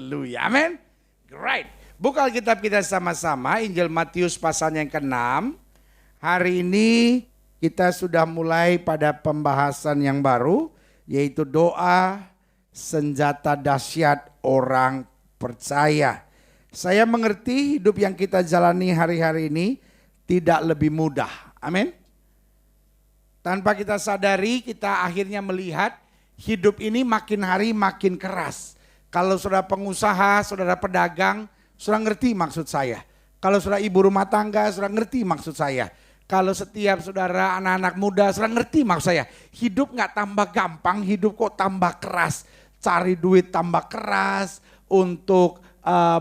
Haleluya. Amin. Great. Buka Alkitab kita sama-sama, Injil Matius pasal yang ke-6. Hari ini kita sudah mulai pada pembahasan yang baru, yaitu doa senjata dahsyat orang percaya. Saya mengerti hidup yang kita jalani hari-hari ini tidak lebih mudah. Amin. Tanpa kita sadari, kita akhirnya melihat hidup ini makin hari makin keras. Kalau saudara pengusaha, saudara pedagang, saudara ngerti maksud saya. Kalau saudara ibu rumah tangga, saudara ngerti maksud saya. Kalau setiap saudara anak-anak muda, saudara ngerti maksud saya. Hidup gak tambah gampang, hidup kok tambah keras. Cari duit tambah keras, untuk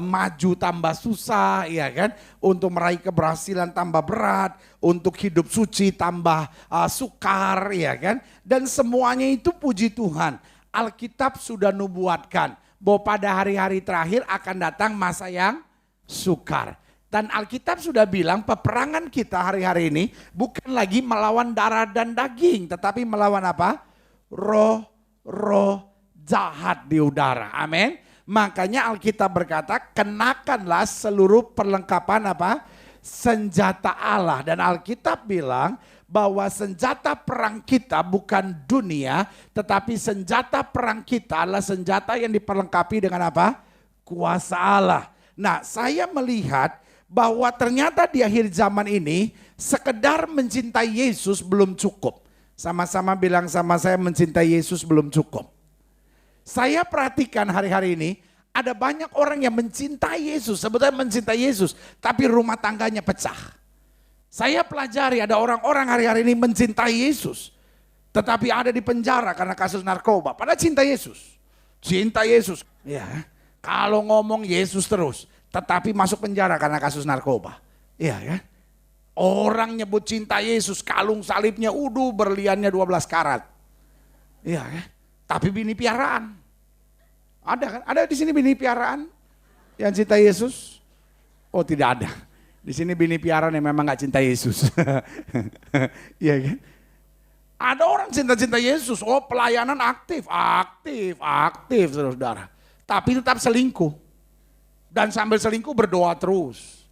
maju tambah susah, ya kan? Untuk meraih keberhasilan tambah berat, untuk hidup suci tambah sukar, ya kan? Dan semuanya itu puji Tuhan. Alkitab sudah nubuatkan bahwa pada hari-hari terakhir akan datang masa yang sukar. Dan Alkitab sudah bilang peperangan kita hari-hari ini bukan lagi melawan darah dan daging, tetapi melawan apa? Roh-roh jahat di udara. Amin. Makanya Alkitab berkata, kenakanlah seluruh perlengkapan apa? Senjata Allah. Dan Alkitab bilang bahwa senjata perang kita bukan dunia, tetapi senjata perang kita adalah senjata yang diperlengkapi dengan apa? Kuasa Allah. Nah, saya melihat bahwa ternyata di akhir zaman ini sekedar mencintai Yesus belum cukup. Sama-sama bilang sama saya, mencintai Yesus belum cukup. Saya perhatikan hari-hari ini ada banyak orang yang mencintai Yesus, sebetulnya mencintai Yesus, tapi rumah tangganya pecah. Saya pelajari ada orang-orang hari-hari ini mencintai Yesus, tetapi ada di penjara karena kasus narkoba. Padahal cinta Yesus, cinta Yesus. Ya, kalau ngomong Yesus terus, tetapi masuk penjara karena kasus narkoba. Iya kan? Orang nyebut cinta Yesus, kalung salibnya berliannya 12 karat. Iya kan? Tapi bini piaraan. Ada kan? Ada di sini bini piaraan yang cinta Yesus? Oh, tidak ada. Di sini bini piaraan yang memang gak cinta Yesus. Iya kan? Ada orang cinta-cinta Yesus. Oh, pelayanan aktif, saudara-saudara. Tapi tetap selingkuh. Dan sambil selingkuh berdoa terus.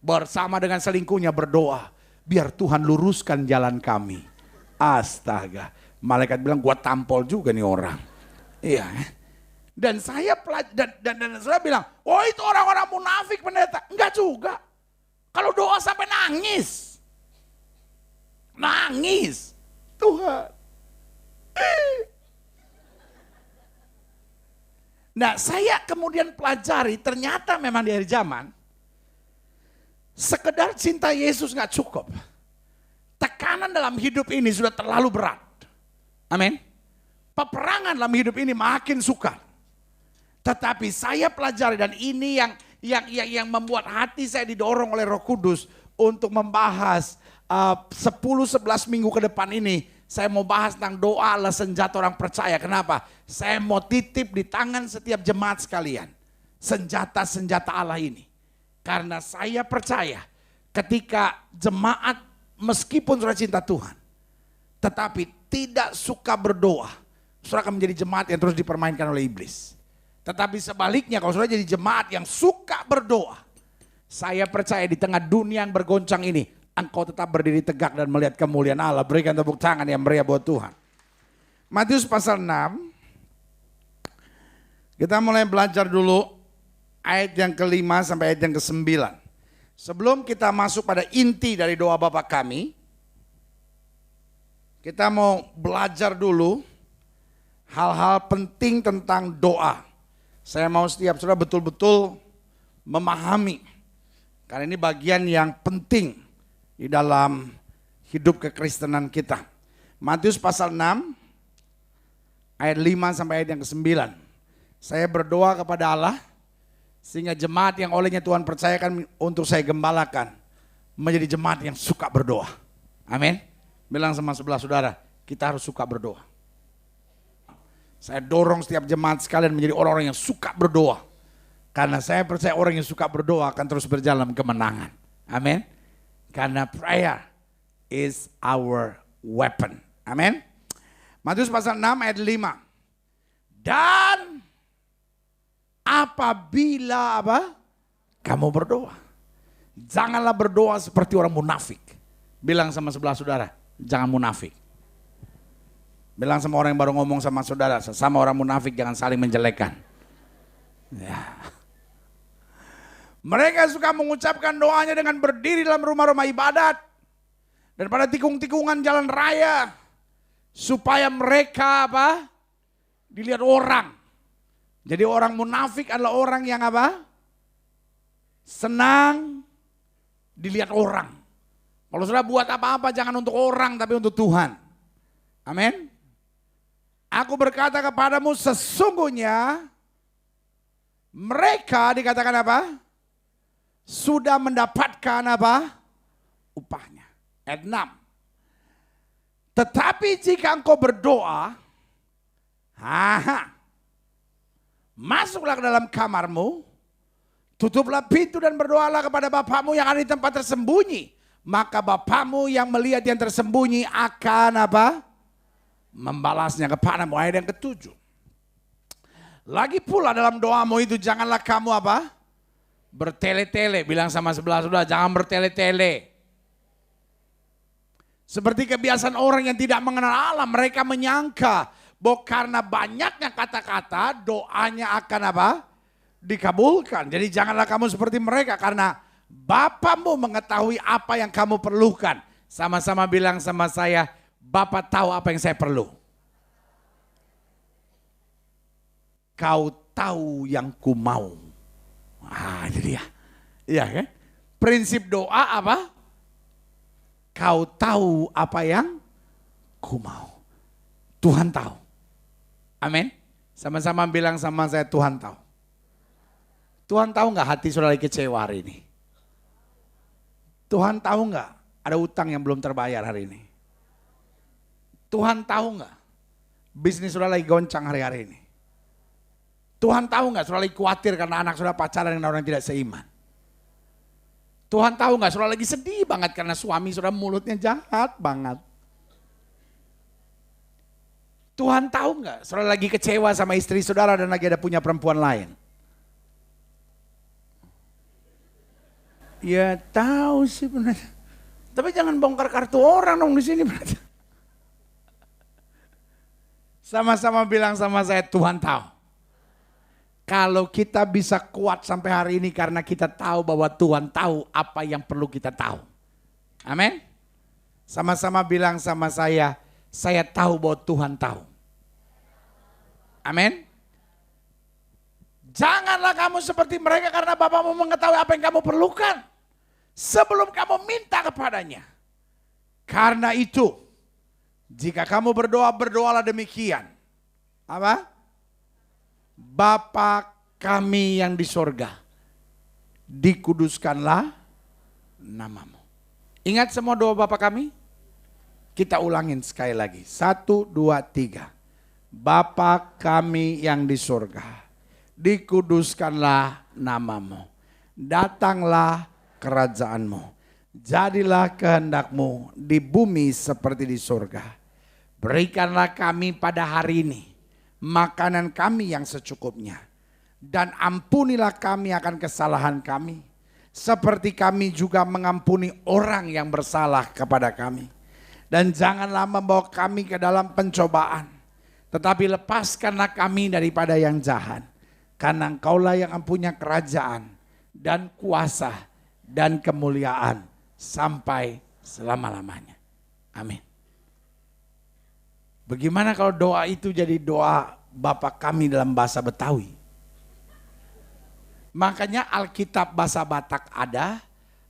Bersama dengan selingkuhnya berdoa. Biar Tuhan luruskan jalan kami. Astaga. Malaikat bilang, gua tampol juga nih orang. Iya. Dan saya dan saya bilang, oh itu orang-orang munafik pendeta. Enggak juga. Kalau doa sampai nangis. Nangis. Tuhan. Nah, saya kemudian pelajari ternyata memang di akhir zaman sekedar cinta Yesus gak cukup. Tekanan dalam hidup ini sudah terlalu berat. Amin. Peperangan dalam hidup ini makin sukar. Tetapi saya pelajari dan ini yang membuat hati saya didorong oleh Roh Kudus untuk membahas 10-11 minggu ke depan ini. Saya mau bahas tentang doa adalah senjata orang percaya. Kenapa? Saya mau titip di tangan setiap jemaat sekalian senjata-senjata Allah ini. Karena saya percaya ketika jemaat meskipun sudah cinta Tuhan, tetapi tidak suka berdoa, saudara akan menjadi jemaat yang terus dipermainkan oleh iblis. Tetapi sebaliknya kalau saudara jadi jemaat yang suka berdoa, saya percaya di tengah dunia yang bergoncang ini, engkau tetap berdiri tegak dan melihat kemuliaan Allah. Berikan tepuk tangan yang meriah buat Tuhan. Matius pasal 6, kita mulai belajar dulu ayat yang ke-5 sampai ayat yang ke-9. Sebelum kita masuk pada inti dari doa Bapa kami, kita mau belajar dulu hal-hal penting tentang doa. Saya mau setiap saudara betul-betul memahami. Karena ini bagian yang penting di dalam hidup kekristenan kita. Matius pasal 6 ayat 5 sampai ayat yang ke-9. Saya berdoa kepada Allah sehingga jemaat yang olehnya Tuhan percayakan untuk saya gembalakan menjadi jemaat yang suka berdoa. Amin. Bilang sama sebelah saudara, kita harus suka berdoa. Saya dorong setiap jemaat sekalian menjadi orang-orang yang suka berdoa. Karena saya percaya orang yang suka berdoa akan terus berjalan kemenangan. Amin. Karena prayer is our weapon. Amin. Matius pasal 6 ayat 5. Dan apabila apa? Kamu berdoa. Janganlah berdoa seperti orang munafik. Bilang sama sebelah saudara, jangan munafik. Bilang sama orang yang baru ngomong sama saudara, sama orang munafik jangan saling menjelekkan. Ya. Mereka suka mengucapkan doanya dengan berdiri dalam rumah-rumah ibadat dan pada tikung-tikungan jalan raya supaya mereka apa? Dilihat orang. Jadi orang munafik adalah orang yang apa? Senang dilihat orang. Kalau sudah buat apa-apa jangan untuk orang tapi untuk Tuhan. Amin. Aku berkata kepadamu sesungguhnya mereka dikatakan apa? Sudah mendapatkan apa? Upahnya. Ayat 6. Tetapi jika engkau berdoa, masuklah ke dalam kamarmu, tutuplah pintu dan berdoalah kepada Bapamu yang ada di tempat tersembunyi. Maka Bapamu yang melihat yang tersembunyi akan apa? Membalasnya kepadamu. Ayat yang ke-7. Lagi pula dalam doamu itu janganlah kamu apa? Bertele-tele. Bilang sama sebelah saudara, jangan bertele-tele. Seperti kebiasaan orang yang tidak mengenal Allah, mereka menyangka bahwa karena banyaknya kata-kata doanya akan apa? Dikabulkan. Jadi janganlah kamu seperti mereka karena Bapamu mengetahui apa yang kamu perlukan. Sama-sama bilang sama saya, Bapa tahu apa yang saya perlu. Kau tahu yang ku mau. Itu dia. Iya kan? Prinsip doa apa? Kau tahu apa yang ku mau. Tuhan tahu. Amin. Sama-sama bilang sama saya, Tuhan tahu. Tuhan tahu nggak hati saudara kecewa hari ini? Tuhan tahu nggak ada utang yang belum terbayar hari ini? Tuhan tahu nggak bisnis saudara lagi goncang hari-hari ini? Tuhan tahu nggak saudara lagi khawatir karena anak saudara pacaran dengan orang yang tidak seiman? Tuhan tahu nggak saudara lagi sedih banget karena suami saudara mulutnya jahat banget? Tuhan tahu nggak saudara lagi kecewa sama istri saudara dan lagi ada punya perempuan lain? Ya tahu sih benar. Tapi jangan bongkar kartu orang dong di sini. Sama-sama bilang sama saya, Tuhan tahu. Kalau kita bisa kuat sampai hari ini karena kita tahu bahwa Tuhan tahu apa yang perlu kita tahu. Amin. Sama-sama bilang sama saya tahu bahwa Tuhan tahu. Amin. Janganlah kamu seperti mereka karena Bapamu mengetahui apa yang kamu perlukan sebelum kamu minta kepadanya. Karena itu, jika kamu berdoa, berdoalah demikian. Apa? Bapa kami yang di sorga, dikuduskanlah namamu. Ingat semua doa Bapa kami? Kita ulangin sekali lagi. 1, 2, 3. Bapa kami yang di sorga, dikuduskanlah namamu. Datanglah kerajaanmu. Jadilah kehendakmu di bumi seperti di sorga. Berikanlah kami pada hari ini makanan kami yang secukupnya. Dan ampunilah kami akan kesalahan kami. Seperti kami juga mengampuni orang yang bersalah kepada kami. Dan janganlah membawa kami ke dalam pencobaan. Tetapi lepaskanlah kami daripada yang jahat. Karena Engkaulah yang mempunyai kerajaan dan kuasa dan kemuliaan sampai selama-lamanya. Amin. Bagaimana kalau doa itu jadi doa Bapa kami dalam bahasa Betawi? Makanya Alkitab bahasa Batak ada,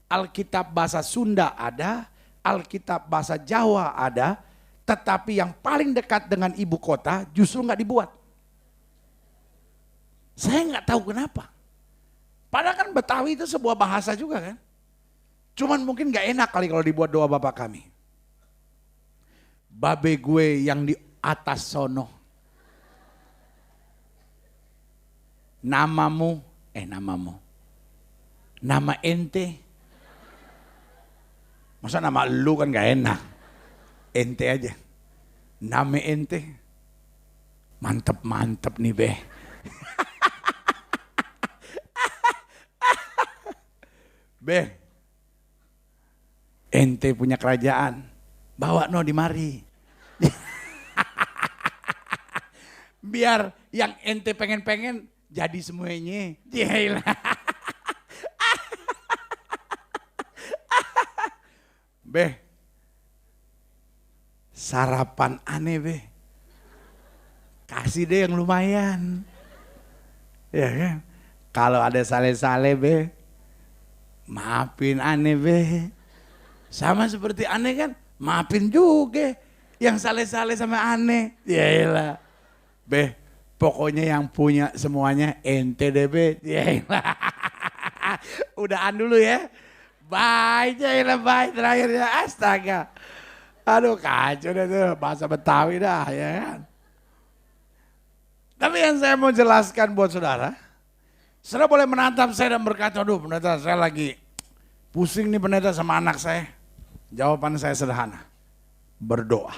Alkitab bahasa Sunda ada, Alkitab bahasa Jawa ada, tetapi yang paling dekat dengan ibu kota justru nggak dibuat. Saya nggak tahu kenapa. Padahal kan Betawi itu sebuah bahasa juga kan. Cuman mungkin nggak enak kali kalau dibuat doa Bapa kami. Babe gue yang di atas sono. Namamu. Nama ente. Masa nama lu kan gak enak. Ente aja. Nama ente. Mantep nih be. Be, ente punya kerajaan, bawa no di mari. Biar yang ente pengen-pengen jadi semuanya. Yaelah. Be, sarapan aneh be, kasih deh yang lumayan. Ya kan? Kalau ada sale-sale be, maafin aneh be. Sama seperti aneh kan, maafin juga yang sale-sale sama aneh. Yaelah. Be, pokoknya yang punya semuanya ente deh be. Yaelah. Udahan dulu ya. Bye, yaelah bye terakhirnya, astaga. Aduh kacau deh tuh, bahasa Betawi dah ya kan. Tapi yang saya mau jelaskan buat saudara boleh menatap saya dan berkata, aduh pendeta saya lagi pusing nih pendeta sama anak saya. Jawaban saya sederhana, berdoa.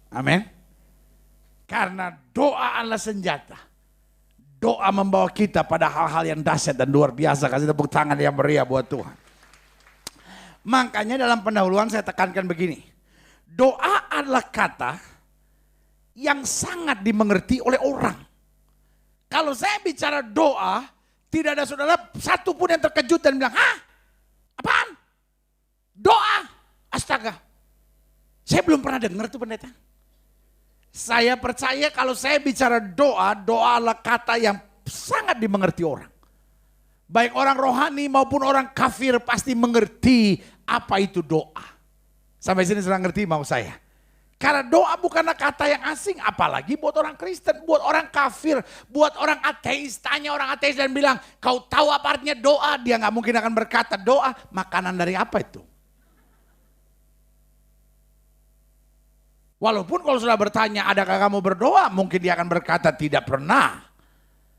Amin. Karena doa adalah senjata. Doa membawa kita pada hal-hal yang dahsyat dan luar biasa. Kasih tepuk tangan yang meriah buat Tuhan. Makanya dalam pendahuluan saya tekankan begini. Doa adalah kata yang sangat dimengerti oleh orang. Kalau saya bicara doa, tidak ada saudara satu pun yang terkejut dan bilang, hah? Apaan? Doa? Astaga. Saya belum pernah dengar tuh pendeta. Saya percaya kalau saya bicara doa, doa adalah kata yang sangat dimengerti orang. Baik orang rohani maupun orang kafir pasti mengerti apa itu doa. Sampai sini sudah ngerti mau saya. Karena doa bukanlah kata yang asing, apalagi buat orang Kristen, buat orang kafir, buat orang ateis. Tanya orang ateis dan bilang, kau tahu apa artinya doa? Dia nggak mungkin akan berkata doa, makanan dari apa itu? Walaupun kalau sudah bertanya, adakah kamu berdoa? Mungkin dia akan berkata tidak pernah.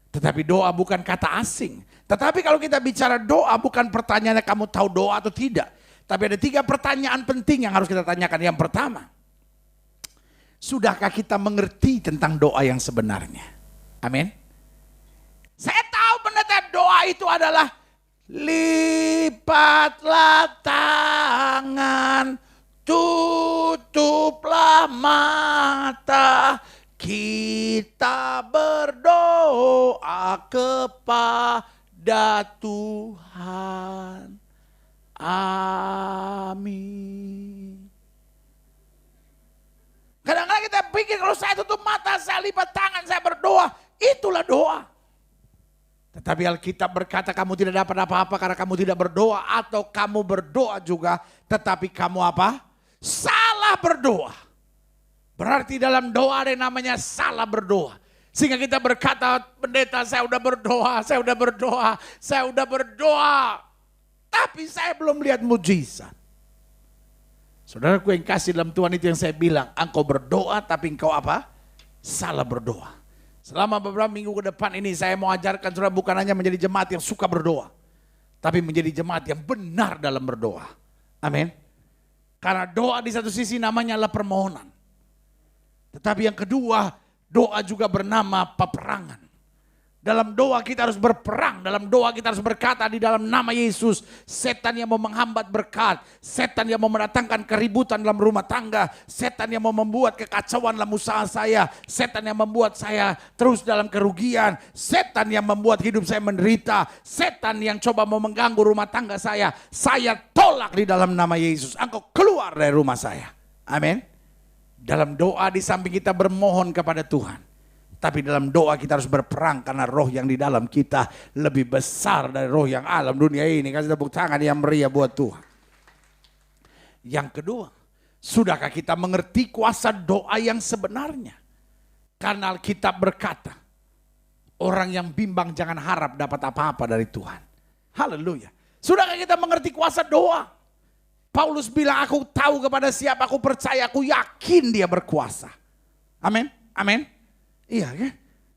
Tetapi doa bukan kata asing. Tetapi kalau kita bicara doa bukan pertanyaannya kamu tahu doa atau tidak. Tapi ada 3 pertanyaan penting yang harus kita tanyakan. Yang pertama, sudahkah kita mengerti tentang doa yang sebenarnya? Amin. Saya tahu pendeta doa itu adalah lipatlah tangan, tutuplah mata, kita berdoa kepada Tuhan. Amin. Kadang-kadang kita pikir kalau saya tutup mata, saya lipat tangan, saya berdoa, itulah doa. Tetapi Alkitab berkata kamu tidak dapat apa-apa karena kamu tidak berdoa, atau kamu berdoa juga tetapi kamu apa? Salah berdoa. Berarti dalam doa ada yang namanya salah berdoa. Sehingga kita berkata, pendeta saya udah berdoa, saya udah berdoa, saya udah berdoa. Tapi saya belum lihat mujizat. Saudaraku yang kasih dalam Tuhan, itu yang saya bilang, engkau berdoa tapi engkau apa? Salah berdoa. Selama beberapa minggu ke depan ini saya mau ajarkan saudara bukan hanya menjadi jemaat yang suka berdoa. Tapi menjadi jemaat yang benar dalam berdoa. Amin. Karena doa di satu sisi namanya adalah permohonan. Tetapi yang kedua, doa juga bernama peperangan. Dalam doa kita harus berperang, dalam doa kita harus berkata di dalam nama Yesus, setan yang mau menghambat berkat, setan yang mau mendatangkan keributan dalam rumah tangga, setan yang mau membuat kekacauan dalam usaha saya, setan yang membuat saya terus dalam kerugian, setan yang membuat hidup saya menderita, setan yang coba mau mengganggu rumah tangga saya tolak di dalam nama Yesus. Engkau keluar dari rumah saya. Amin. Dalam doa di samping kita bermohon kepada Tuhan, tapi dalam doa kita harus berperang karena roh yang di dalam kita lebih besar dari roh yang alam dunia ini. Kasih tepuk tangan yang meriah buat Tuhan. Yang kedua, sudahkah kita mengerti kuasa doa yang sebenarnya? Karena Alkitab berkata, orang yang bimbang jangan harap dapat apa-apa dari Tuhan. Haleluya. Sudahkah kita mengerti kuasa doa? Paulus bilang, aku tahu kepada siapa aku percaya, aku yakin dia berkuasa. Amin, amin. Iya kan?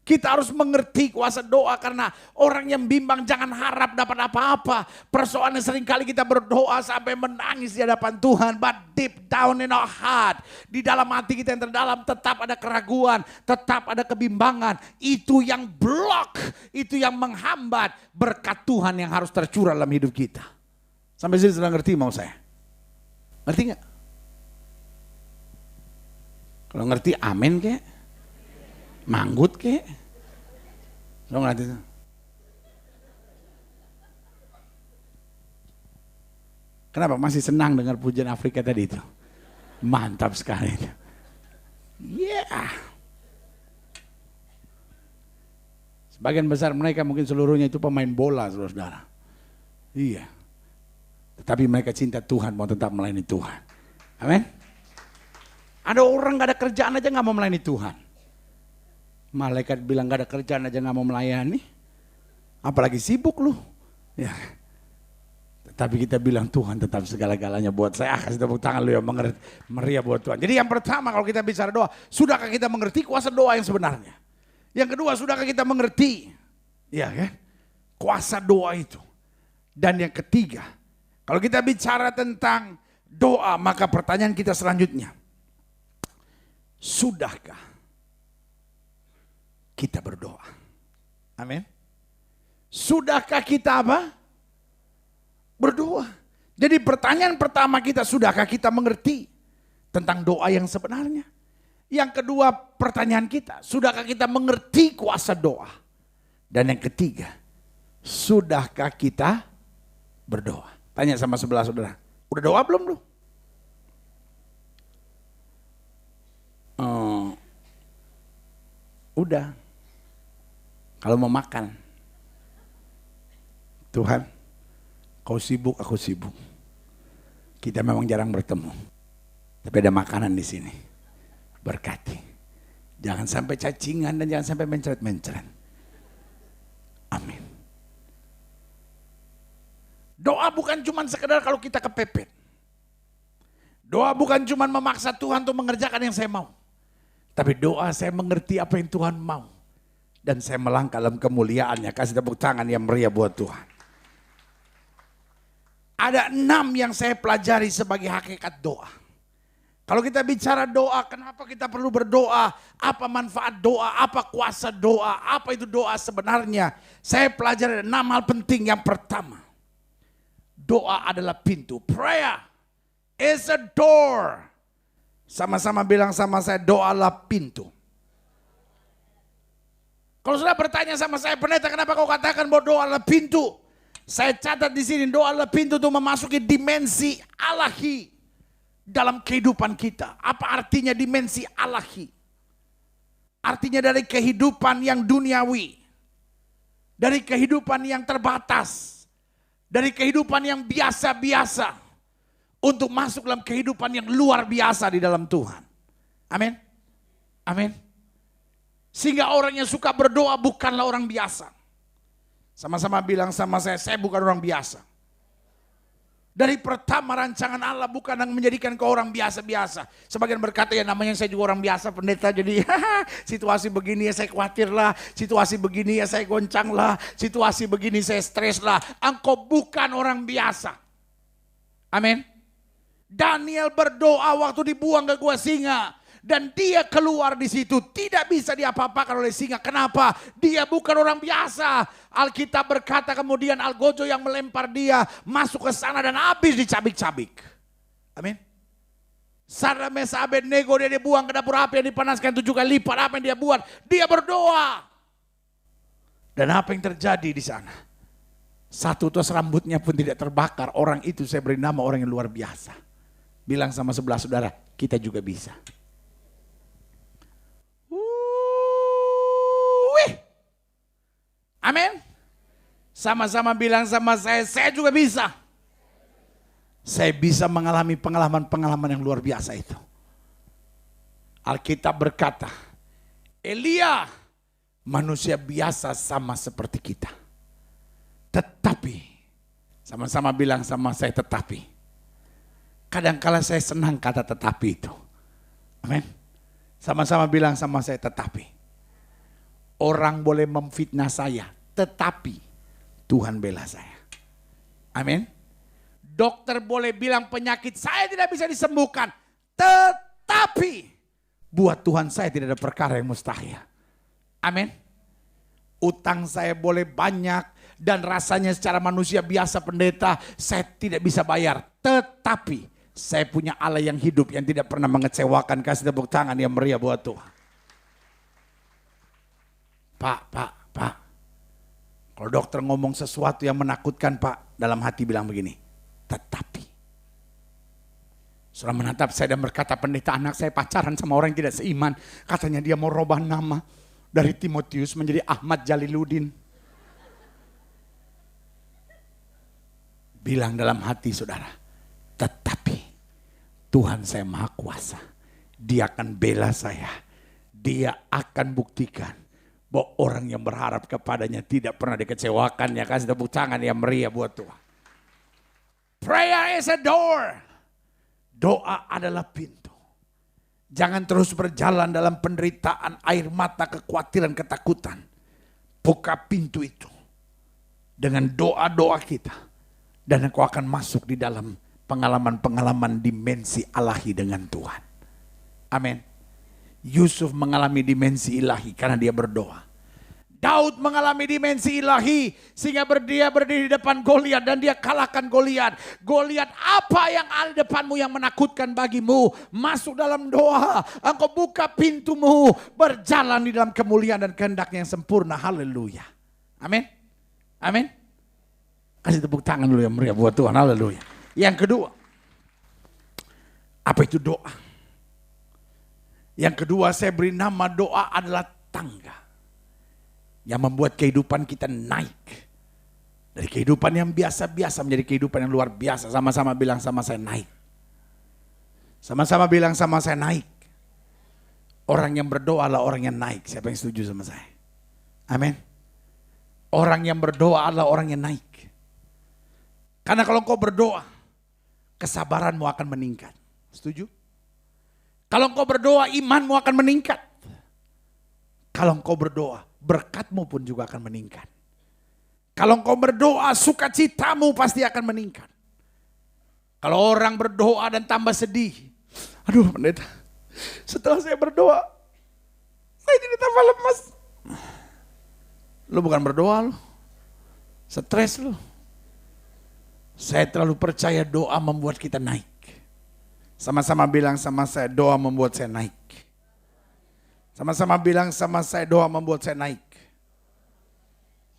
Kita harus mengerti kuasa doa karena orang yang bimbang jangan harap dapat apa-apa. Persoalannya seringkali kita berdoa sampai menangis di hadapan Tuhan. But deep down in our heart, di dalam hati kita yang terdalam tetap ada keraguan, tetap ada kebimbangan. Itu yang blok, itu yang menghambat berkat Tuhan yang harus tercurah dalam hidup kita. Sampai sini sudah ngerti mau saya? Ngerti nggak? Kalau ngerti amin kek? Manggut kek? Lo ngerti itu? Kenapa masih senang dengar pujian Afrika tadi itu? Mantap sekali itu. Yeah. Sebagian besar mereka mungkin seluruhnya itu pemain bola, saudara-saudara. Iya. Tetapi mereka cinta Tuhan, mau tetap melayani Tuhan. Amin. Ada orang gak ada kerjaan aja gak mau melayani Tuhan. Malaikat bilang gak ada kerjaan aja gak mau melayani. Apalagi sibuk lu. Ya. Tapi kita bilang Tuhan tetap segala-galanya buat saya. Kasih tepuk tangan lu yang meriah buat Tuhan. Jadi yang pertama kalau kita bicara doa, sudahkah kita mengerti kuasa doa yang sebenarnya? Yang kedua, sudahkah kita mengerti? Ya kan? Kuasa doa itu. Dan yang ketiga, kalau kita bicara tentang doa, maka pertanyaan kita selanjutnya. Sudahkah kita berdoa? Amin. Sudahkah kita apa? Berdoa. Jadi pertanyaan pertama kita, sudahkah kita mengerti tentang doa yang sebenarnya? Yang kedua pertanyaan kita, sudahkah kita mengerti kuasa doa? Dan yang ketiga, sudahkah kita berdoa? Tanya sama sebelah saudara, udah doa belum lu? Udah. Kalau mau makan, Tuhan, kau sibuk, aku sibuk. Kita memang jarang bertemu. Tapi ada makanan di sini. Berkati. Jangan sampai cacingan dan jangan sampai mencret-mencret. Amin. Doa bukan cuma sekedar kalau kita kepepet. Doa bukan cuma memaksa Tuhan untuk mengerjakan yang saya mau. Tapi doa saya mengerti apa yang Tuhan mau. Dan saya melangkah dalam kemuliaannya. Kasih tepuk tangan yang meriah buat Tuhan. Ada 6 yang saya pelajari sebagai hakikat doa. Kalau kita bicara doa, kenapa kita perlu berdoa? Apa manfaat doa? Apa kuasa doa? Apa itu doa sebenarnya? Saya pelajari 6 hal penting. Yang pertama, doa adalah pintu. Prayer is a door. Sama-sama bilang sama saya, doa adalah pintu. Kalau sudah bertanya sama saya, pendeta, kenapa kau katakan bahwa doa adalah pintu? Saya catat di sini, doa adalah pintu untuk memasuki dimensi Allahi dalam kehidupan kita. Apa artinya dimensi Allahi? Artinya dari kehidupan yang duniawi, dari kehidupan yang terbatas, dari kehidupan yang biasa-biasa, untuk masuk dalam kehidupan yang luar biasa di dalam Tuhan. Amin. Amin. Sehingga orang yang suka berdoa bukanlah orang biasa. Sama-sama bilang sama saya bukan orang biasa. Dari pertama rancangan Allah bukan yang menjadikan kau orang biasa-biasa. Sebagian berkata ya namanya saya juga orang biasa pendeta. Jadi situasi begini ya saya khawatir lah. Situasi begini ya saya goncang lah. Situasi begini saya stres lah. Engkau bukan orang biasa. Amin. Daniel berdoa waktu dibuang ke gua singa. Dan dia keluar di situ tidak bisa diapa-apakan oleh singa. Kenapa? Dia bukan orang biasa. Alkitab berkata kemudian algojo yang melempar dia masuk ke sana dan habis dicabik-cabik. Amin. Sadrak Mesak Abednego dia dibuang ke dapur api yang dipanaskan 7 kali lipat. Apa yang dia buat? Dia berdoa. Dan apa yang terjadi di sana? Satu tos rambutnya pun tidak terbakar. Orang itu saya beri nama orang yang luar biasa. Bilang sama sebelah saudara, kita juga bisa. Amin. Sama-sama bilang sama saya juga bisa. Saya bisa mengalami pengalaman-pengalaman yang luar biasa itu. Alkitab berkata, Elia manusia biasa sama seperti kita. Tetapi, sama-sama bilang sama saya tetapi. Kadangkala saya senang kata tetapi itu. Amin. Sama-sama bilang sama saya tetapi. Orang boleh memfitnah saya, tetapi Tuhan bela saya. Amin. Dokter boleh bilang penyakit saya tidak bisa disembuhkan, tetapi buat Tuhan saya tidak ada perkara yang mustahil. Amin. Utang saya boleh banyak, Dan rasanya secara manusia biasa pendeta, saya tidak bisa bayar. Tetapi saya punya Allah yang hidup yang tidak pernah mengecewakan. Kasih tepuk tangan yang meriah buat Tuhan. Pak. Kalau dokter ngomong sesuatu yang menakutkan Pak, dalam hati bilang begini, tetapi. Saudara menatap saya dan berkata, pendeta anak saya pacaran sama orang yang tidak seiman. Katanya dia mau rubah nama dari Timotius menjadi Ahmad Jaliluddin. Bilang dalam hati saudara, tetapi Tuhan saya maha kuasa. Dia akan bela saya. Dia akan buktikan bahwa orang yang berharap kepadanya tidak pernah dikecewakan. Ya, kasih tepuk tangan yang meriah buat Tuhan. Prayer is a door. Doa adalah pintu. Jangan terus berjalan dalam penderitaan, air mata, kekhawatiran, ketakutan. Buka pintu itu dengan doa-doa kita. Dan engkau akan masuk di dalam pengalaman-pengalaman dimensi ilahi dengan Tuhan. Amin. Yusuf mengalami dimensi ilahi karena dia berdoa. Daud mengalami dimensi ilahi sehingga dia berdiri di depan Goliat dan dia kalahkan Goliat. Goliat, apa yang ada di depanmu yang menakutkan bagimu? Masuk dalam doa, engkau buka pintumu, berjalan di dalam kemuliaan dan kehendak yang sempurna. Haleluya. Amin. Amin. Kasih tepuk tangan dulu yang meriah buat Tuhan. Haleluya. Yang kedua, apa itu doa? Yang kedua, saya beri nama doa adalah tangga yang membuat kehidupan kita naik. Dari kehidupan yang biasa-biasa menjadi kehidupan yang luar biasa. Sama-sama bilang sama saya naik. Sama-sama bilang sama saya naik. Orang yang berdoa adalah orang yang naik. Siapa yang setuju sama saya? Amin. Orang yang berdoa adalah orang yang naik. Karena kalau engkau berdoa, kesabaranmu akan meningkat. Setuju? Kalau engkau berdoa, imanmu akan meningkat. Kalau engkau berdoa, berkatmu pun juga akan meningkat. Kalau engkau berdoa, sukacitamu pasti akan meningkat. Kalau orang berdoa dan tambah sedih, aduh pendeta, setelah saya berdoa, saya jadi tambah lemas. Lu bukan berdoa lu, stres lu. Saya terlalu percaya doa membuat kita naik. Sama-sama bilang sama saya, doa membuat saya naik. Sama-sama bilang sama saya, doa membuat saya naik.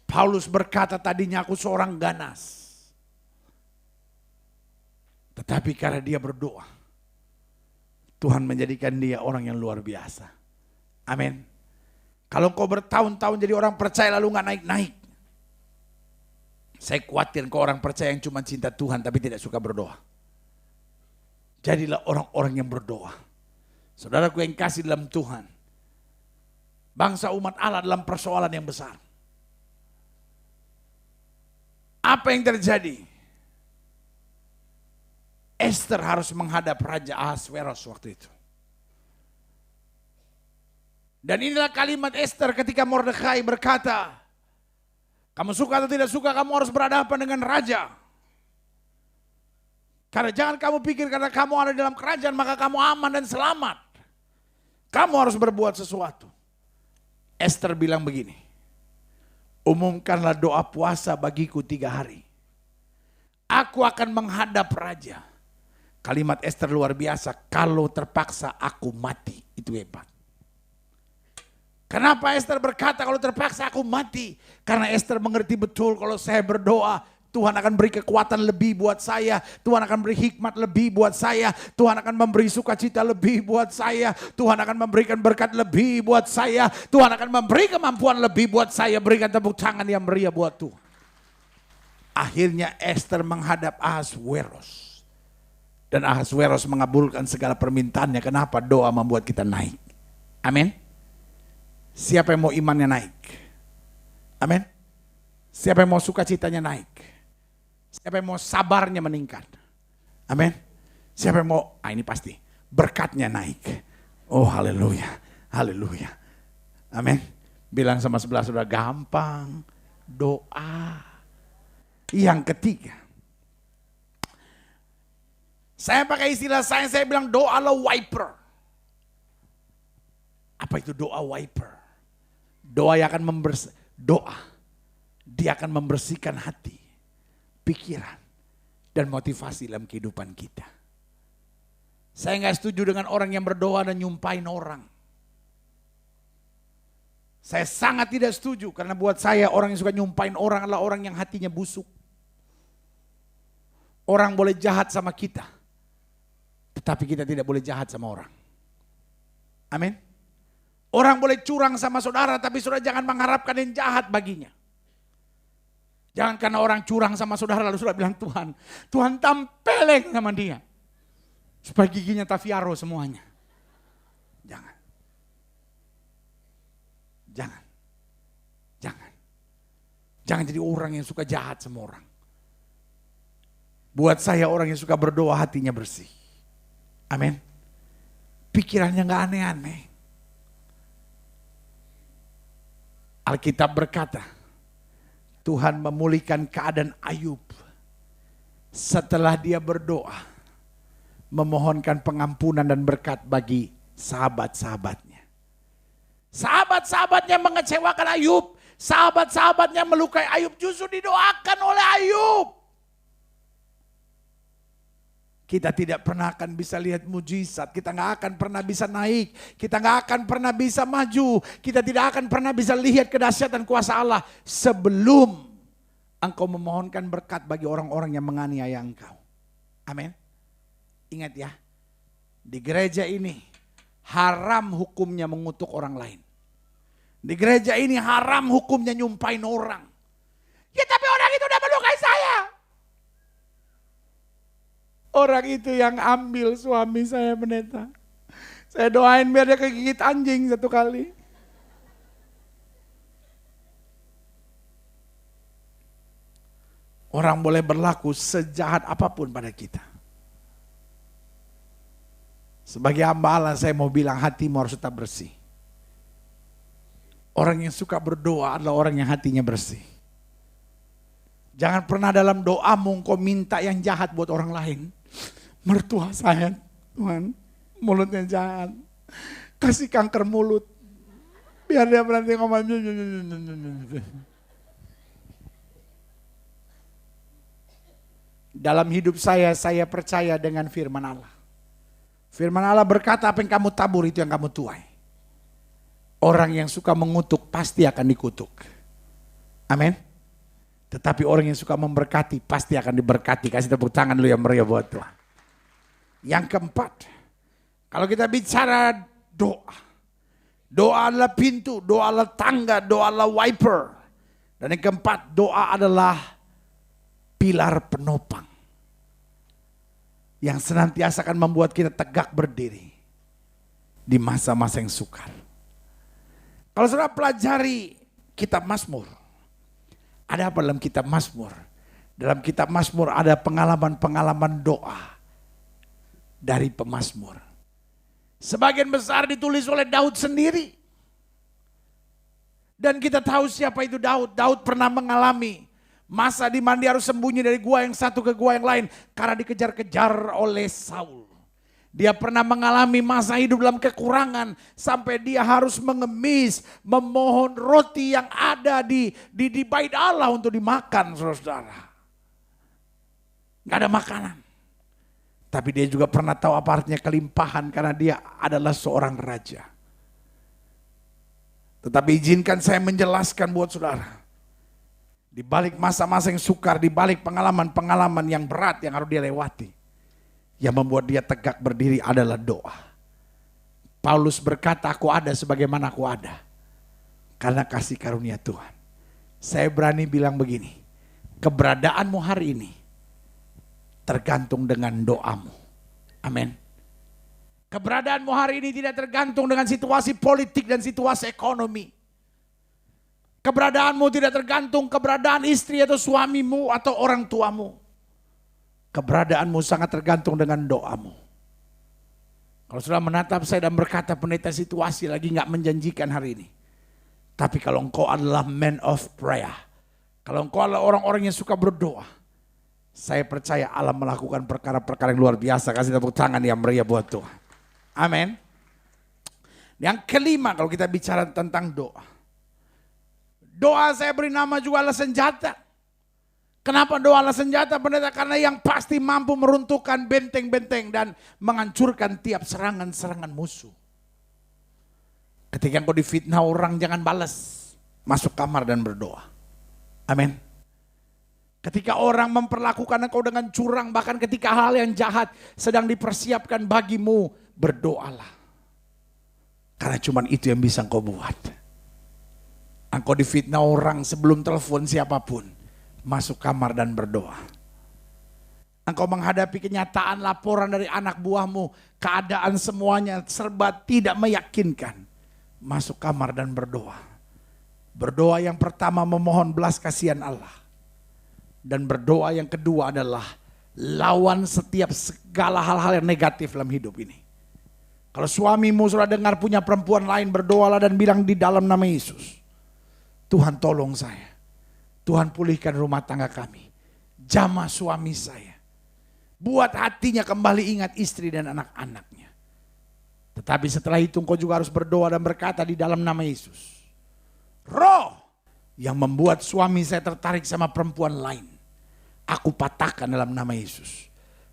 Paulus berkata, tadinya aku seorang ganas. Tetapi karena dia berdoa, Tuhan menjadikan dia orang yang luar biasa. Amin. Kalau kau bertahun-tahun jadi orang percaya lalu gak naik-naik. Saya khawatir kau orang percaya yang cuma cinta Tuhan tapi tidak suka berdoa. Jadilah orang-orang yang berdoa. Saudaraku yang kasih dalam Tuhan. Bangsa umat Allah dalam persoalan yang besar. Apa yang terjadi? Esther harus menghadap Raja Ahasveros waktu itu. Dan inilah kalimat Esther ketika Mordekai berkata, kamu suka atau tidak suka, kamu harus berhadapan dengan raja. Karena jangan kamu pikir karena kamu ada dalam kerajaan maka kamu aman dan selamat. Kamu harus berbuat sesuatu. Esther bilang begini, umumkanlah doa puasa bagiku 3 hari. Aku akan menghadap raja. Kalimat Esther luar biasa, kalau terpaksa aku mati. Itu hebat. Kenapa Esther berkata kalau terpaksa aku mati? Karena Esther mengerti betul kalau saya berdoa, Tuhan akan beri kekuatan lebih buat saya. Tuhan akan beri hikmat lebih buat saya. Tuhan akan memberi sukacita lebih buat saya. Tuhan akan memberikan berkat lebih buat saya. Tuhan akan memberi kemampuan lebih buat saya. Berikan tepuk tangan yang meriah buat Tuhan. Akhirnya Esther menghadap Ahasveros. Dan Ahasveros mengabulkan segala permintaannya. Kenapa? Doa membuat kita naik. Amin. Siapa yang mau imannya naik? Amin. Siapa yang mau sukacitanya naik? Siapa yang mau sabarnya meningkat? Amin. Siapa yang mau, ini pasti, berkatnya naik. Oh haleluya, haleluya. Amin. Bilang sama sebelah saudara, gampang doa. Yang ketiga, saya pakai istilah saya bilang doa adalah wiper. Apa itu doa wiper? Doa yang akan doa. Dia akan membersihkan hati, pikiran, dan motivasi dalam kehidupan kita. Saya nggak setuju dengan orang yang berdoa dan nyumpahin orang. Saya sangat tidak setuju karena buat saya orang yang suka nyumpahin orang adalah orang yang hatinya busuk. Orang boleh jahat sama kita, tetapi kita tidak boleh jahat sama orang. Amin. Orang boleh curang sama saudara, tapi saudara jangan mengharapkan yang jahat baginya. Jangan karena orang curang sama saudara lalu saudara bilang Tuhan tampeleng sama dia. Supaya giginya tafiaro semuanya. Jangan. Jangan. Jangan. Jangan jadi orang yang suka jahat sama orang. Buat saya orang yang suka berdoa hatinya bersih. Amin. Pikirannya gak aneh-aneh. Alkitab berkata, Tuhan memulihkan keadaan Ayub setelah dia berdoa, memohonkan pengampunan dan berkat bagi sahabat-sahabatnya. Sahabat-sahabatnya mengecewakan Ayub, sahabat-sahabatnya melukai Ayub, justru didoakan oleh Ayub. Kita tidak pernah akan bisa lihat mujizat, kita nggak akan pernah bisa naik, kita nggak akan pernah bisa maju, kita tidak akan pernah bisa lihat kedahsyatan kuasa Allah sebelum engkau memohonkan berkat bagi orang-orang yang menganiaya engkau. Amin. Ingat ya, di gereja ini haram hukumnya mengutuk orang lain. Di gereja ini haram hukumnya nyumpain orang. Ya tapi orang itu udah melukai saya. Orang itu yang ambil suami saya pendeta. Saya doain biar dia kegigit anjing satu kali. Orang boleh berlaku sejahat apapun pada kita. Sebagai hamba Allah saya mau bilang hatimu harus tetap bersih. Orang yang suka berdoa adalah orang yang hatinya bersih. Jangan pernah dalam doamu engkau minta yang jahat buat orang lain. Mertua saya, Tuhan, mulutnya jahat. Kasih kanker mulut. Biar dia berhenti ngomong. Dalam hidup saya percaya dengan firman Allah. Firman Allah berkata apa yang kamu tabur itu yang kamu tuai. Orang yang suka mengutuk pasti akan dikutuk. Amin. Tetapi orang yang suka memberkati pasti akan diberkati. Kasih tepuk tangan dulu yang meriah buat Tuhan. Yang keempat, kalau kita bicara doa. Doa adalah pintu, doa adalah tangga, doa adalah wiper. Dan yang keempat, doa adalah pilar penopang. Yang senantiasa akan membuat kita tegak berdiri di masa-masa yang sukar. Kalau saudara pelajari kitab Mazmur, ada apa dalam kitab Mazmur? Dalam kitab Mazmur ada pengalaman-pengalaman doa dari pemazmur. Sebagian besar ditulis oleh Daud sendiri. Dan kita tahu siapa itu Daud. Daud pernah mengalami masa di mana dia harus sembunyi dari gua yang satu ke gua yang lain karena dikejar-kejar oleh Saul. Dia pernah mengalami masa hidup dalam kekurangan sampai dia harus mengemis, memohon roti yang ada di bait Allah untuk dimakan, saudara. Gak ada makanan. Tapi dia juga pernah tahu apa artinya kelimpahan karena dia adalah seorang raja. Tetapi izinkan saya menjelaskan buat saudara. Di balik masa-masa yang sukar, di balik pengalaman-pengalaman yang berat yang harus dia lewati. Yang membuat dia tegak berdiri adalah doa. Paulus berkata, aku ada sebagaimana aku ada. Karena kasih karunia Tuhan. Saya berani bilang begini. Keberadaanmu hari ini tergantung dengan doamu. Amin. Keberadaanmu hari ini tidak tergantung dengan situasi politik dan situasi ekonomi. Keberadaanmu tidak tergantung keberadaan istri atau suamimu atau orang tuamu. Keberadaanmu sangat tergantung dengan doamu. Kalau sudah menatap saya dan berkata pendeta situasi lagi gak menjanjikan hari ini. Tapi kalau engkau adalah man of prayer. Kalau engkau adalah orang-orang yang suka berdoa. Saya percaya Allah melakukan perkara-perkara yang luar biasa. Kasih tepuk tangan yang meriah buat Tuhan. Amin. Yang kelima kalau kita bicara tentang doa. Doa saya beri nama juga adalah senjata. Kenapa doa adalah senjata pendeta? Karena yang pasti mampu meruntuhkan benteng-benteng dan menghancurkan tiap serangan-serangan musuh. Ketika engkau difitnah orang jangan balas. Masuk kamar dan berdoa. Amin. Ketika orang memperlakukan engkau dengan curang, bahkan ketika hal yang jahat sedang dipersiapkan bagimu, berdoalah. Karena cuma itu yang bisa engkau buat. Engkau difitnah orang sebelum telepon siapapun, masuk kamar dan berdoa. Engkau menghadapi kenyataan laporan dari anak buahmu, keadaan semuanya serba tidak meyakinkan, masuk kamar dan berdoa. Berdoa yang pertama memohon belas kasihan Allah. Dan berdoa yang kedua adalah lawan setiap segala hal-hal yang negatif dalam hidup ini. Kalau suamimu sudah dengar punya perempuan lain, berdoalah dan bilang di dalam nama Yesus, Tuhan tolong saya. Tuhan pulihkan rumah tangga kami. Jamah suami saya. Buat hatinya kembali ingat istri dan anak-anaknya. Tetapi setelah itu engkau juga harus berdoa dan berkata di dalam nama Yesus, roh yang membuat suami saya tertarik sama perempuan lain, aku patahkan dalam nama Yesus.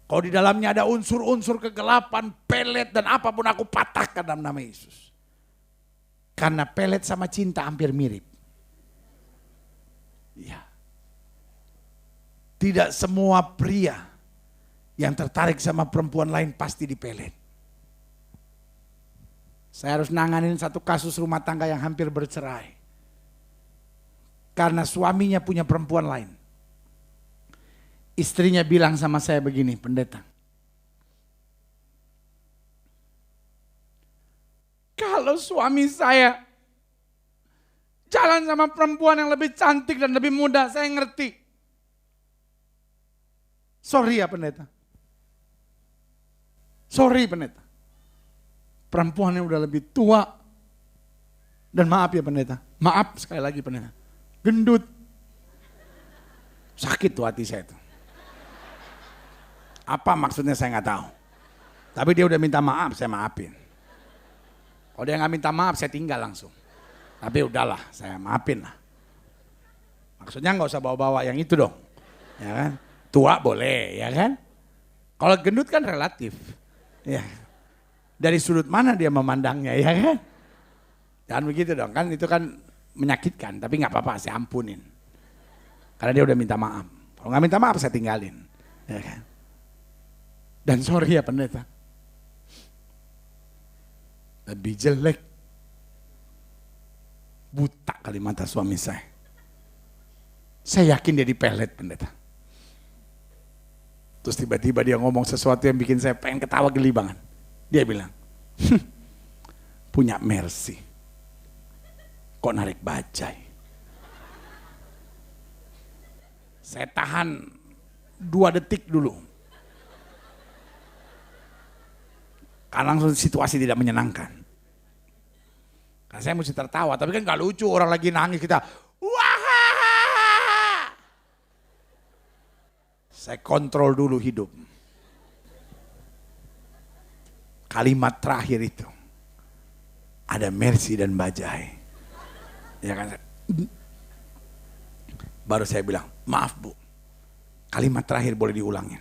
Kalau di dalamnya ada unsur-unsur kegelapan, pelet dan apapun, aku patahkan dalam nama Yesus. Karena pelet sama cinta hampir mirip. Ya. Tidak semua pria yang tertarik sama perempuan lain pasti dipelet. Saya harus nanganin satu kasus rumah tangga yang hampir bercerai. Karena suaminya punya perempuan lain. Istrinya bilang sama saya begini, pendeta. Kalau suami saya jalan sama perempuan yang lebih cantik dan lebih muda, saya ngerti. Sorry ya pendeta. Sorry pendeta. Perempuannya udah lebih tua. Dan maaf ya pendeta. Maaf sekali lagi pendeta. Gendut. Sakit tuh hati saya tuh. Apa maksudnya saya nggak tahu. Tapi dia udah minta maaf, saya maafin. Kalau dia nggak minta maaf, saya tinggal langsung. Tapi udahlah, saya maafin lah. Maksudnya nggak usah bawa-bawa yang itu dong, ya kan? Tua boleh, ya kan? Kalau gendut kan relatif, ya. Dari sudut mana dia memandangnya, ya kan? Jangan begitu dong, kan itu kan menyakitkan. Tapi nggak apa-apa, saya ampunin. Karena dia udah minta maaf. Kalau nggak minta maaf, saya tinggalin, ya kan? Dan sorry ya pendeta, lebih jelek. Buta kali mata suami saya. Saya yakin dia dipelet pendeta. Terus tiba-tiba dia ngomong sesuatu yang bikin saya pengen ketawa gelibangan. Dia bilang, punya mercy. Kok narik bajai? Saya tahan 2 detik dulu. Karena langsung situasi tidak menyenangkan. Karena saya mesti tertawa, tapi kan gak lucu orang lagi nangis kita. Wah! Saya kontrol dulu hidup. Kalimat terakhir itu. Ada mercy dan bajai. Ya kan? Baru saya bilang, maaf Bu. Kalimat terakhir boleh diulangin.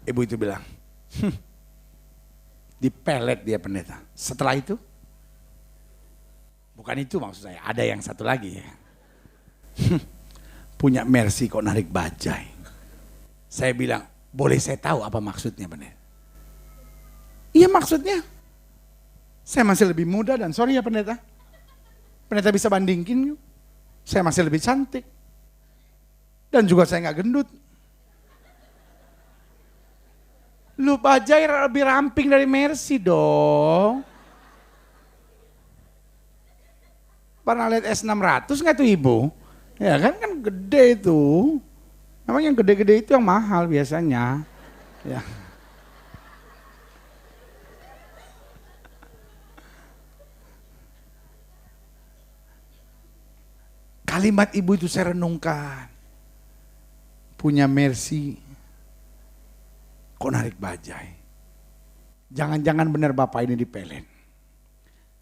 Ibu itu bilang, dipelet dia pendeta. Setelah itu, bukan itu maksud saya, ada yang satu lagi ya. Punya mercy kok narik bajai. Saya bilang, boleh saya tahu apa maksudnya pendeta? Iya maksudnya, saya masih lebih muda dan sorry ya pendeta. Pendeta bisa bandingin yuk. Saya masih lebih cantik. Dan juga saya nggak gendut. Lu bajai lebih ramping dari mercy dong. Pernah lihat S600 nggak tuh ibu? Ya kan gede itu. Memang yang gede-gede itu yang mahal biasanya. Ya. Kalimat ibu itu saya renungkan. Punya mercy. Kok narik bajai? Jangan-jangan benar bapak ini dipelet.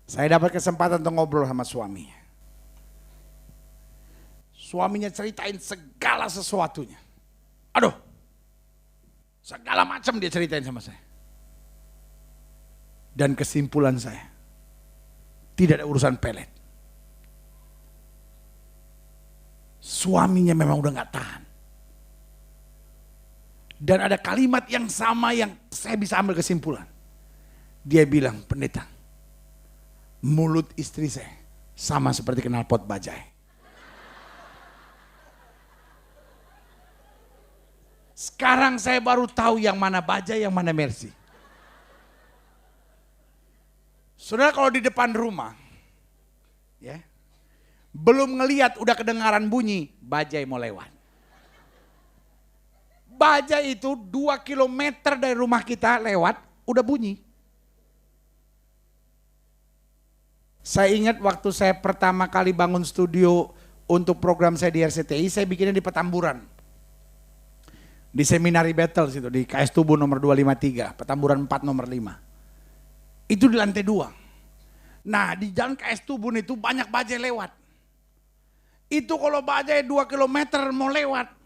Saya dapat kesempatan untuk ngobrol sama suami. Suaminya ceritain segala sesuatunya. Aduh, segala macam dia ceritain sama saya. Dan kesimpulan saya, tidak ada urusan pelet. Suaminya memang udah gak tahan. Dan ada kalimat yang sama yang saya bisa ambil kesimpulan. Dia bilang, pendeta, mulut istri saya sama seperti knalpot bajai. Sekarang saya baru tahu yang mana bajai, yang mana Mercy. Saudara, kalau di depan rumah, ya, belum ngelihat udah kedengaran bunyi, bajai mau lewat. Bajai itu 2 kilometer dari rumah kita lewat, udah bunyi. Saya ingat waktu saya pertama kali bangun studio untuk program saya di RCTI, saya bikinnya di Petamburan. Di Seminari Battle situ, di KS Tubuh nomor 253, Petamburan 4 nomor 5. Itu di lantai 2. Nah, di jalan KS Tubuh itu banyak bajai lewat. Itu kalau bajai 2 kilometer mau lewat.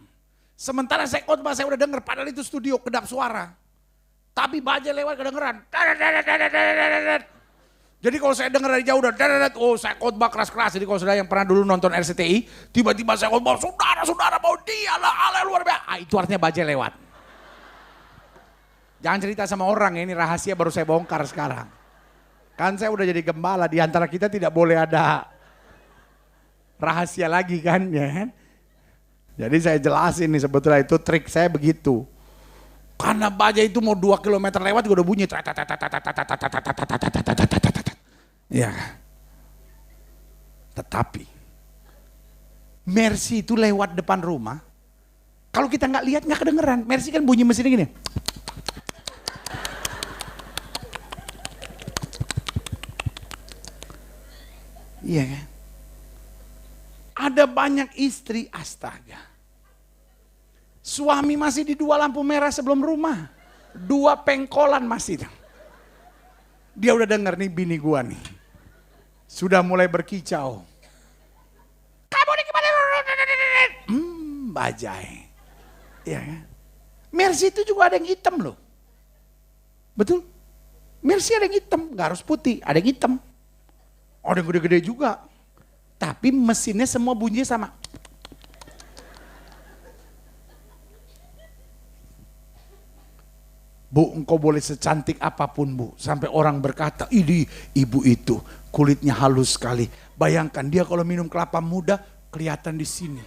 Sementara saya khotbah saya udah denger, padahal itu studio kedap suara. Tapi bajai lewat kedengeran. Jadi kalau saya dengar dari jauh udah, oh saya khotbah keras-keras. Jadi kalau saudara yang pernah dulu nonton RCTI, tiba-tiba saya khotbah, saudara-saudara mau dialah Allah luar biasa. Ah, itu artinya bajai lewat. Jangan cerita sama orang, ini rahasia baru saya bongkar sekarang. Kan saya udah jadi gembala, di antara kita tidak boleh ada rahasia lagi kan, ya kan? Jadi saya jelasin nih, sebetulnya itu trik saya begitu. Karena bajai itu mau 2 kilometer lewat udah bunyi. Ya. Tetapi Mercy itu lewat depan rumah. Kalau kita nggak lihat nggak kedengeran. Mercy kan bunyi mesinnya gini. Iya kan? Ada banyak istri, astaga. Suami masih di 2 lampu merah sebelum rumah. 2 pengkolan masih. Dia udah denger nih bini gua nih. Sudah mulai berkicau. Kamu nih gimana? Bajai. Ya kan? Mercy itu juga ada yang hitam loh. Betul? Mercy ada yang hitam, gak harus putih, ada yang hitam. Ada yang gede-gede juga. Tapi mesinnya semua bunyinya sama. Bu, engkau boleh secantik apapun bu. Sampai orang berkata, ini ibu itu kulitnya halus sekali. Bayangkan dia kalau minum kelapa muda kelihatan di sini.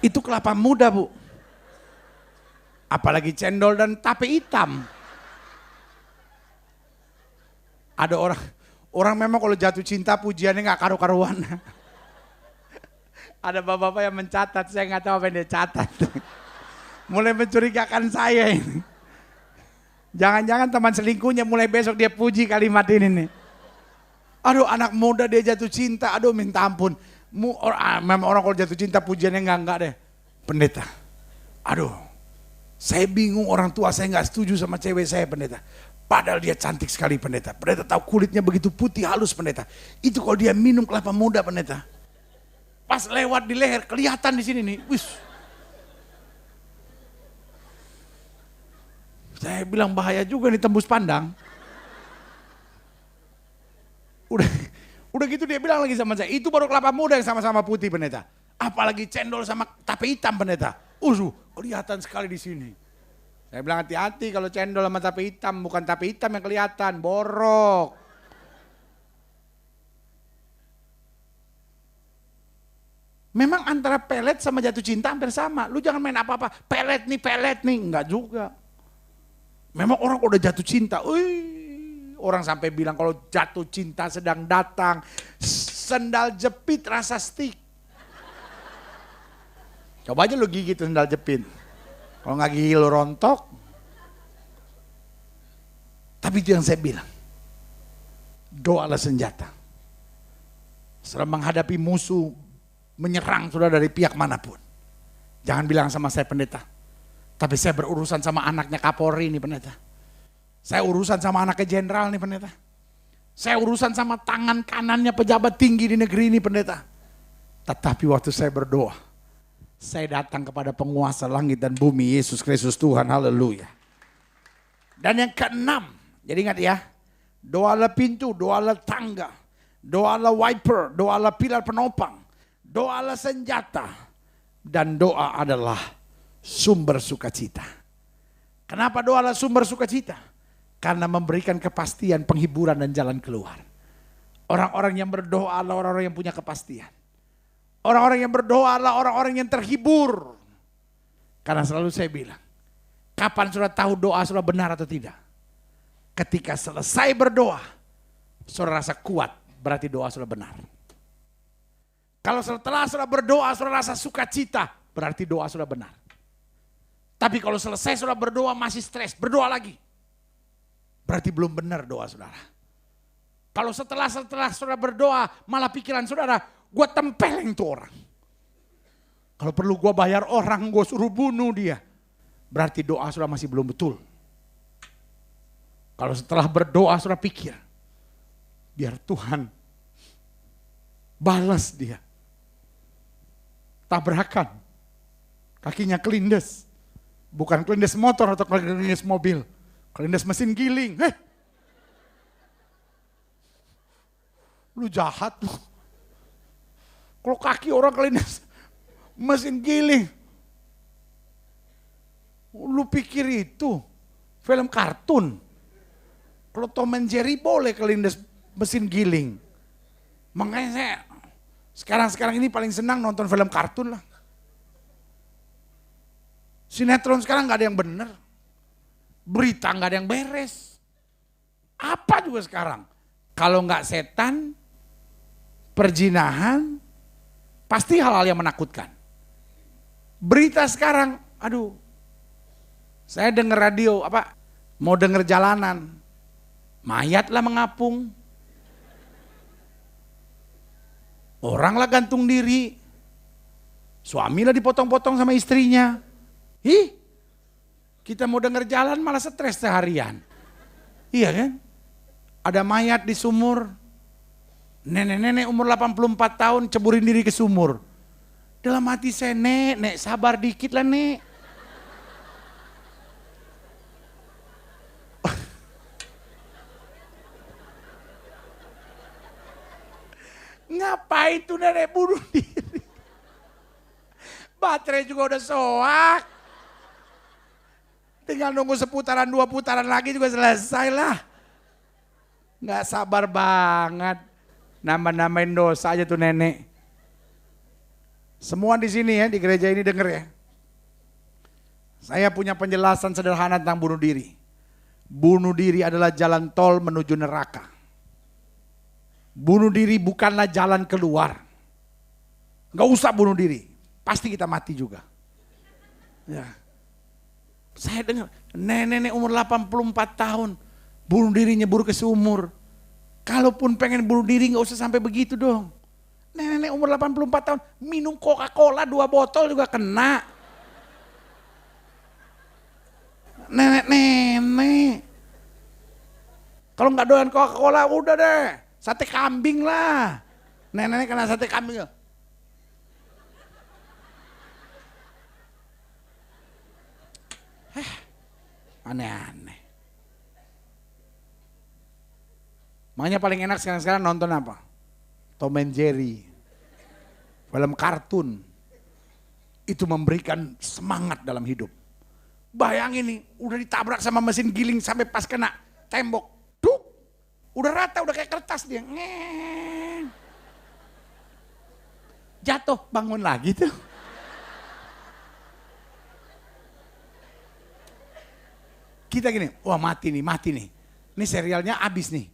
Itu kelapa muda bu. Apalagi cendol dan tape hitam. Ada orang memang kalau jatuh cinta pujiannya gak karu-karuan. Ada bapak-bapak yang mencatat, saya gak tahu apa yang dia catat. Mulai mencurigakan saya ini. Jangan-jangan teman selingkuhnya mulai besok dia puji kalimat ini nih. Aduh anak muda dia jatuh cinta, aduh minta ampun. Memang orang kalau jatuh cinta pujiannya enggak deh. Pendeta, aduh saya bingung, orang tua saya gak setuju sama cewek saya pendeta. Padahal dia cantik sekali pendeta. Pendeta tahu kulitnya begitu putih halus pendeta. Itu kalau dia minum kelapa muda pendeta. Pas lewat di leher kelihatan di sini nih. Wis. Saya bilang bahaya juga nih tembus pandang. Udah gitu dia bilang lagi sama saya, itu baru kelapa muda yang sama-sama putih pendeta. Apalagi cendol sama tape hitam pendeta. Kelihatan sekali di sini. Saya bilang hati-hati kalau cendol sama tape hitam, bukan tape hitam yang kelihatan, borok. Memang antara pelet sama jatuh cinta hampir sama. Lu jangan main apa-apa, pelet nih, enggak juga. Memang orang udah jatuh cinta, orang sampai bilang kalau jatuh cinta sedang datang, sendal jepit rasa stik. Coba aja lu gigit sendal jepit. Kalau nggak gigi lu rontok. Tapi itu yang saya bilang. Doalah senjata. Setelah menghadapi musuh, menyerang sudah dari pihak manapun. Jangan bilang sama saya pendeta. Tapi saya berurusan sama anaknya Kapolri nih pendeta. Saya urusan sama anaknya jenderal nih pendeta. Saya urusan sama tangan kanannya pejabat tinggi di negeri ini pendeta. Tetapi waktu saya berdoa, saya datang kepada penguasa langit dan bumi, Yesus Kristus Tuhan, haleluya. Dan yang keenam, jadi ingat ya, doa adalah pintu, doa adalah tangga, doa adalah wiper, doa adalah pilar penopang, doa adalah senjata, dan doa adalah sumber sukacita. Kenapa doa adalah sumber sukacita? Karena memberikan kepastian, penghiburan, dan jalan keluar. Orang-orang yang berdoa adalah orang-orang yang punya kepastian. Orang-orang yang berdoa adalah orang-orang yang terhibur. Karena selalu saya bilang, kapan saudara tahu doa saudara benar atau tidak? Ketika selesai berdoa, saudara rasa kuat, berarti doa saudara benar. Kalau setelah saudara berdoa, saudara rasa sukacita, berarti doa saudara benar. Tapi kalau selesai saudara berdoa masih stres, berdoa lagi. Berarti belum benar doa saudara. Kalau setelah saudara berdoa, malah pikiran saudara, gue tempeleng tuh orang. Kalau perlu gue bayar orang, gue suruh bunuh dia. Berarti doa saudara masih belum betul. Kalau setelah berdoa saudara pikir, biar Tuhan balas dia. Tabrakan, kakinya kelindes. Bukan kelindes motor atau kelindes mobil. Kelindes mesin giling. Lu jahat lu. Kalau kaki orang kelindes mesin giling. Lu pikir itu film kartun. Kalau Tom and Jerry boleh kelindes mesin giling. Makanya saya sekarang ini paling senang nonton film kartun lah. Sinetron sekarang gak ada yang bener. Berita gak ada yang beres. Apa juga sekarang. Kalau gak setan, perjinahan, pasti hal-hal yang menakutkan. Berita sekarang, aduh. Saya denger radio, mau denger jalanan. Mayat lah mengapung. Orang lah gantung diri. Suami lah dipotong-potong sama istrinya. Kita mau denger jalan malah stres seharian. Iya kan? Ada mayat di sumur. Nenek-nenek umur 84 tahun ceburin diri ke sumur. Dalam hati saya, nek sabar dikit lah nek. Ngapain tuh nenek bunuh diri? Baterai juga udah soak. Tinggal nunggu seputaran, 2 putaran lagi juga selesai lah. Nggak sabar banget. Nambah-nambahin dosa aja tuh nenek. Semua di sini ya, di gereja ini denger ya. Saya punya penjelasan sederhana tentang bunuh diri. Bunuh diri adalah jalan tol menuju neraka. Bunuh diri bukanlah jalan keluar. Nggak usah bunuh diri. Pasti kita mati juga. Ya. Saya dengar, nenek umur 84 tahun, bunuh diri nyebur ke sumur. Kalaupun pengen bunuh diri gak usah sampai begitu dong. Nenek umur 84 tahun, minum Coca-Cola 2 botol juga kena. Nenek. Kalau gak doyan Coca-Cola udah deh, sate kambing lah. Nenek kena sate kambing. Aneh-aneh. Makanya paling enak sekarang nonton apa? Tom and Jerry. Film kartun. Itu memberikan semangat dalam hidup. Bayangin nih, udah ditabrak sama mesin giling sampai pas kena tembok. Duk, udah rata, udah kayak kertas dia. Jatuh, bangun lagi tuh. Kita gini, wah mati nih. Ini serialnya abis nih.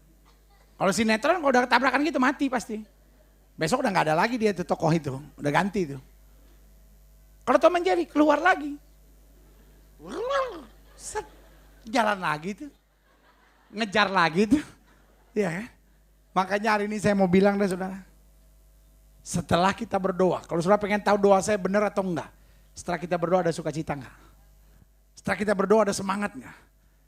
Kalau sinetron kalau udah ketabrakan gitu mati pasti. Besok udah gak ada lagi dia tuh tokoh itu, udah ganti tuh. Kalau Tom and Jerry keluar lagi. Set, jalan lagi tuh. Ngejar lagi tuh. Iya kan? Makanya hari ini saya mau bilang deh saudara. Setelah kita berdoa, kalau saudara pengen tahu doa saya benar atau enggak. Setelah kita berdoa ada sukacita enggak? Setelah kita berdoa ada semangat enggak?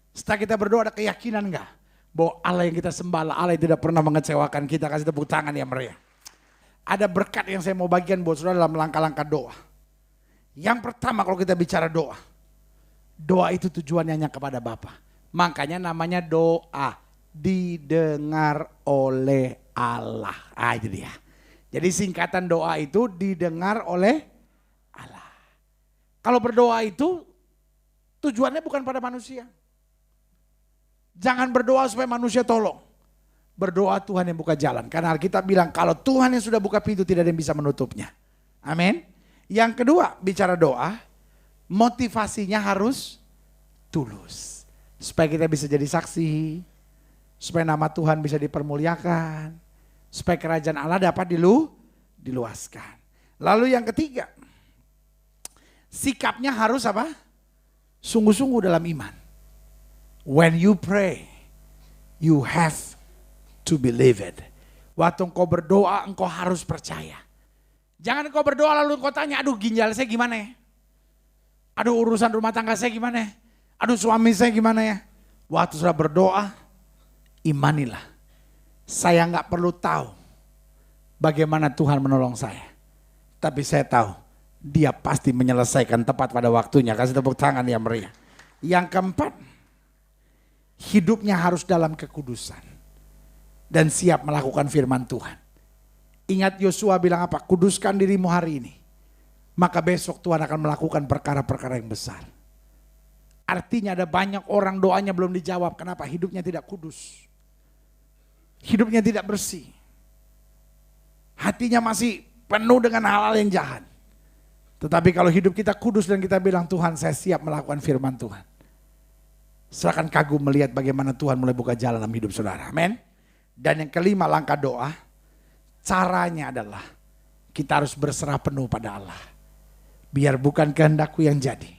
Setelah kita berdoa ada keyakinan enggak? Bahwa Allah yang kita sembah, Allah yang tidak pernah mengecewakan kita. Kasih tepuk tangan yang meriah. Ada berkat yang saya mau bagikan buat saudara dalam langkah-langkah doa. Yang pertama kalau kita bicara doa. Doa itu tujuannya hanya kepada Bapa. Makanya namanya doa. Didengar oleh Allah. Itu dia. Jadi singkatan doa itu didengar oleh Allah. Kalau berdoa itu tujuannya bukan pada manusia. Jangan berdoa supaya manusia tolong. Berdoa Tuhan yang buka jalan. Karena Alkitab bilang kalau Tuhan yang sudah buka pintu tidak ada yang bisa menutupnya. Amin. Yang kedua bicara doa, motivasinya harus tulus. Supaya kita bisa jadi saksi. Supaya nama Tuhan bisa dipermuliakan. Supaya kerajaan Allah dapat diluaskan. Lalu yang ketiga, sikapnya harus apa? Sungguh-sungguh dalam iman. When you pray, you have to believe it. Waktu engkau berdoa, engkau harus percaya. Jangan engkau berdoa lalu engkau tanya, aduh ginjal saya gimana ya? Aduh urusan rumah tangga saya gimana ya? Aduh suami saya gimana ya? Waktu sudah berdoa, imanilah. Saya nggak perlu tahu bagaimana Tuhan menolong saya. Tapi saya tahu dia pasti menyelesaikan tepat pada waktunya. Kasih tepuk tangan yang meriah. Yang keempat, hidupnya harus dalam kekudusan. Dan siap melakukan firman Tuhan. Ingat Yosua bilang apa? Kuduskan dirimu hari ini. Maka besok Tuhan akan melakukan perkara-perkara yang besar. Artinya ada banyak orang doanya belum dijawab. Kenapa? Hidupnya tidak kudus. Hidupnya tidak bersih. Hatinya masih penuh dengan hal-hal yang jahat. Tetapi kalau hidup kita kudus dan kita bilang Tuhan saya siap melakukan firman Tuhan. Silakan kagum melihat bagaimana Tuhan mulai buka jalan dalam hidup saudara. Amin. Dan yang kelima langkah doa, caranya adalah kita harus berserah penuh pada Allah. Biar bukan kehendakku yang jadi,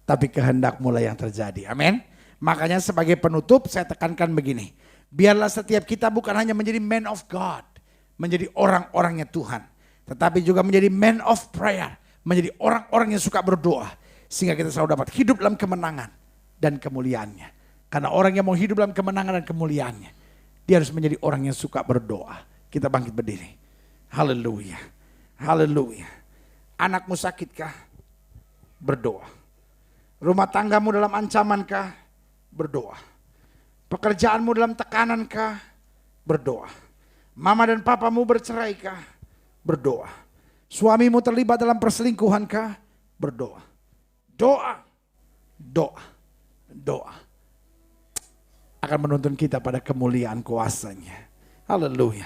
tapi kehendak mulai yang terjadi. Amin. Makanya sebagai penutup saya tekankan begini. Biarlah setiap kita bukan hanya menjadi man of God, menjadi orang-orangnya Tuhan. Tetapi juga menjadi man of prayer, menjadi orang-orang yang suka berdoa. Sehingga kita selalu dapat hidup dalam kemenangan dan kemuliaannya. Karena orang yang mau hidup dalam kemenangan dan kemuliaannya, dia harus menjadi orang yang suka berdoa. Kita bangkit berdiri. Haleluya. Haleluya. Anakmu sakitkah? Berdoa. Rumah tanggamu dalam ancamankah? Berdoa. Pekerjaanmu dalam tekanankah? Berdoa. Mama dan papamu berceraikah? Berdoa. Suamimu terlibat dalam perselingkuhankah? Berdoa. Doa. Doa. Doa. Akan menuntun kita pada kemuliaan kuasanya. Haleluya.